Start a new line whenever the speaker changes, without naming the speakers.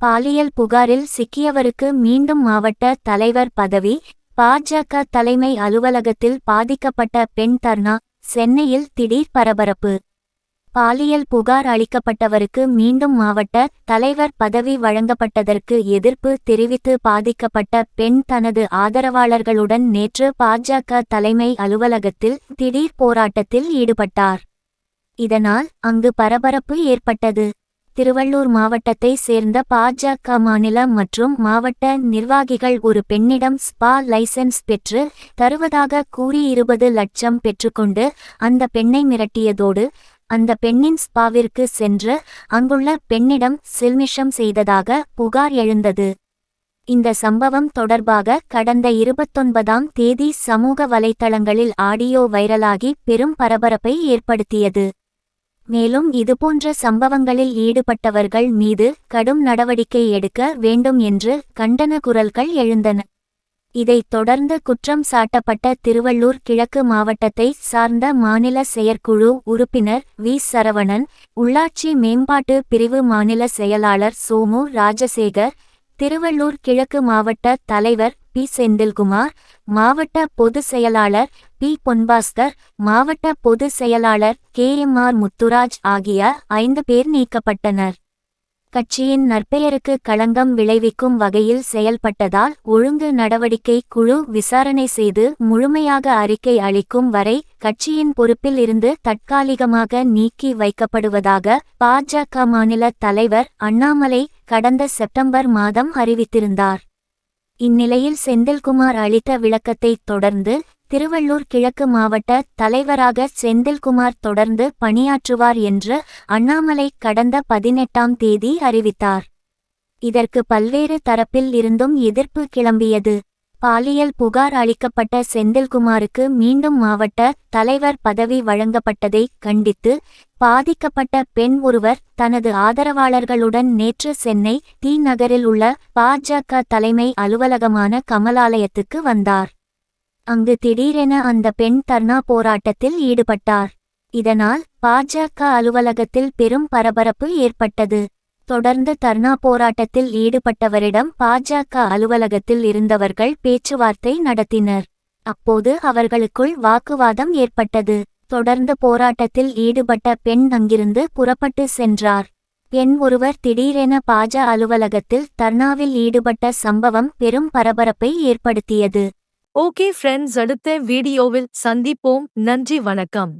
பாலியல் புகாரில் சிக்கியவருக்கு மீண்டும் மாவட்ட தலைவர் பதவி. பாஜக தலைமை அலுவலகத்தில் பாதிக்கப்பட்ட பெண் தர்ணா. சென்னையில் திடீர் பரபரப்பு. பாலியல் புகார் அளிக்கப்பட்டவருக்கு மீண்டும் மாவட்ட தலைவர் பதவி வழங்கப்பட்டதற்கு எதிர்ப்பு தெரிவித்து பாதிக்கப்பட்ட பெண் தனது ஆதரவாளர்களுடன் நேற்று பாஜக தலைமை அலுவலகத்தில் திடீர் போராட்டத்தில் ஈடுபட்டார். இதனால் அங்கு பரபரப்பு ஏற்பட்டது. திருவள்ளூர் மாவட்டத்தை சேர்ந்த பாஜக மாநில மற்றும் மாவட்ட நிர்வாகிகள் ஒரு பெண்ணிடம் ஸ்பா லைசென்ஸ் பெற்று தருவதாக கூறி 20 லட்சம் பெற்றுக்கொண்டு அந்த பெண்ணை மிரட்டியதோடு அந்த பெண்ணின் ஸ்பாவிற்கு சென்று அங்குள்ள பெண்ணிடம் சில்மிஷம் செய்ததாக புகார் எழுந்தது. இந்த சம்பவம் தொடர்பாக கடந்த 29ஆம் தேதி சமூக வலைத்தளங்களில் ஆடியோ வைரலாகி பெரும் பரபரப்பை ஏற்படுத்தியது. மேலும் இதுபோன்ற சம்பவங்களில் ஈடுபட்டவர்கள் மீது கடும் நடவடிக்கை எடுக்க வேண்டும் என்று கண்டன குரல்கள் எழுந்தன. இதைத் தொடர்ந்து குற்றம் சாட்டப்பட்ட திருவள்ளூர் கிழக்கு மாவட்டத்தை சார்ந்த மாநில செயற்குழு உறுப்பினர் வி. சரவணன், உள்ளாட்சி மேம்பாட்டு பிரிவு மாநில செயலாளர் சோமு ராஜசேகர், திருவள்ளூர் கிழக்கு மாவட்ட தலைவர் பி. செந்தில்குமார், மாவட்ட பொதுச் செயலாளர் பி. பொன்பாஸ்கர், மாவட்ட பொதுச் செயலாளர் KMR முத்துராஜ் ஆகிய 5 பேர் நீக்கப்பட்டனர். கட்சியின் நற்பெயருக்கு களங்கம் விளைவிக்கும் வகையில் செயல்பட்டதால் ஒழுங்கு நடவடிக்கை குழு விசாரணை செய்து முழுமையாக அறிக்கை அளிக்கும் வரை கட்சியின் பொறுப்பில் இருந்து தற்காலிகமாக நீக்கி வைக்கப்படுவதாக பாஜக மாநில தலைவர் அண்ணாமலை கடந்த செப்டம்பர் மாதம் அறிவித்திருந்தார். இந்நிலையில் செந்தில்குமார் அளித்த விளக்கத்தைத் தொடர்ந்து திருவள்ளூர் கிழக்கு மாவட்ட தலைவராக செந்தில்குமார் தொடர்ந்து பணியாற்றுவார் என்று அண்ணாமலை கடந்த 18ஆம் தேதி அறிவித்தார். இதற்கு பல்வேறு தரப்பில் இருந்தும் எதிர்ப்பு கிளம்பியது. பாலியல் புகார் அளிக்கப்பட்ட செந்தில்குமாருக்கு மீண்டும் மாவட்ட தலைவர் பதவி வழங்கப்பட்டதை கண்டித்து பாதிக்கப்பட்ட பெண் ஒருவர் தனது ஆதரவாளர்களுடன் நேற்று சென்னை டி. நகரில் உள்ள பாஜக தலைமை அலுவலகமான கமலாலயத்துக்கு வந்தார். அங்கு திடீரென அந்த பெண் தர்ணா போராட்டத்தில் ஈடுபட்டார். இதனால் பாஜக அலுவலகத்தில் பெரும் பரபரப்பு ஏற்பட்டது. தொடர்ந்து தர்ணா போராட்டத்தில் ஈடுபட்டவரிடம் பாஜக அலுவலகத்தில் இருந்தவர்கள் பேச்சுவார்த்தை நடத்தினர். அப்போது அவர்களுக்குள் வாக்குவாதம் ஏற்பட்டது. தொடர்ந்து போராட்டத்தில் ஈடுபட்ட பெண் அங்கிருந்து புறப்பட்டு சென்றார். பெண் ஒருவர் திடீரென பாஜ அலுவலகத்தில் தர்ணாவில் ஈடுபட்ட சம்பவம் பெரும் பரபரப்பை ஏற்படுத்தியது.
ஓகே ஃப்ரெண்ட்ஸ், அடுத்த வீடியோவில் சந்திப்போம். நன்றி, வணக்கம்.